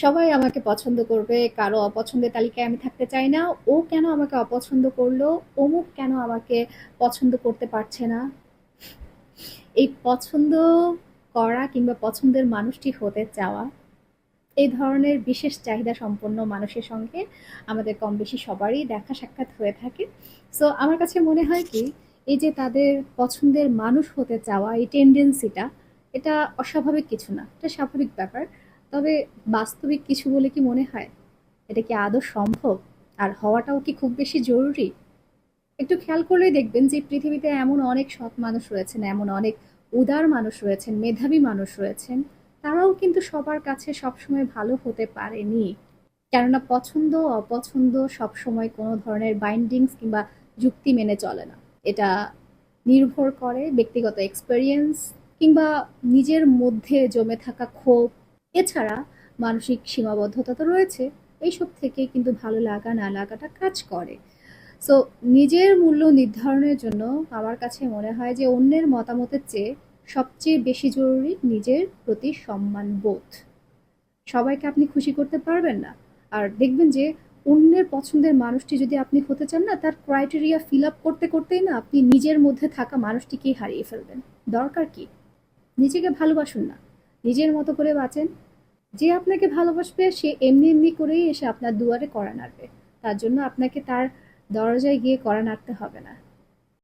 সবাই আমাকে পছন্দ করবে, কারো অপছন্দের তালিকায় আমি থাকতে চাই না। ও কেন আমাকে অপছন্দ করলো, অমুক কেন আমাকে পছন্দ করতে পারছে না। এই পছন্দ করা কিংবা পছন্দের মানুষটি হতে চাওয়া, এই ধরনের বিশেষ চাহিদা সম্পন্ন মানুষের সঙ্গে আমাদের কম বেশি সবারই দেখা সাক্ষাৎ হয়ে থাকে। সো আমার কাছে মনে হয় কি, এই যে তাদের পছন্দের মানুষ হতে চাওয়া এই টেন্ডেন্সিটা, এটা অস্বাভাবিক কিছু না, এটা স্বাভাবিক ব্যাপার। তবে বাস্তবিক কিছু বলে কি মনে হয়? এটা কি আদৌ সম্ভব? আর হওয়াটাও কি খুব বেশি জরুরি? একটু খেয়াল করলেই দেখবেন যে পৃথিবীতে এমন অনেক সৎ মানুষ রয়েছেন, এমন অনেক উদার মানুষ রয়েছেন, মেধাবী মানুষ রয়েছেন। তারাও কিন্তু সবার কাছে সবসময় ভালো হতে পারেনি। কেননা পছন্দ অপছন্দ সবসময় কোনো ধরনের বাইন্ডিংস কিংবা যুক্তি মেনে চলে না। এটা নির্ভর করে ব্যক্তিগত এক্সপেরিয়েন্স কিংবা নিজের মধ্যে জমে থাকা ক্ষোভ। এছাড়া মানসিক সীমাবদ্ধতা তো রয়েছে। এইসব থেকে কিন্তু ভালো লাগা না লাগাটা কাজ করে। সো নিজের মূল্য নির্ধারণের জন্য আমার কাছে মনে হয় যে অন্যের মতামতের চেয়ে সবচেয়ে বেশি জরুরি নিজের প্রতি সম্মান বোধ। সবাইকে আপনি খুশি করতে পারবেন না। আর দেখবেন যে অন্যের পছন্দের মানুষটি যদি আপনি হতে চান না, তার ক্রাইটেরিয়া ফিল আপ করতে করতেই না আপনি নিজের মধ্যে থাকা মানুষটিকেই হারিয়ে ফেলবেন। দরকার কি? নিজেকে ভালোবাসুন না, নিজের মতো করে বাঁচেন। যে আপনাকে ভালোবাসবে সে এমনি এমনি করেই এসে আপনার দুয়ারে কড়া নাড়বে। তার জন্য আপনাকে তার দরজায় গিয়ে কড়া নাড়তে হবে না।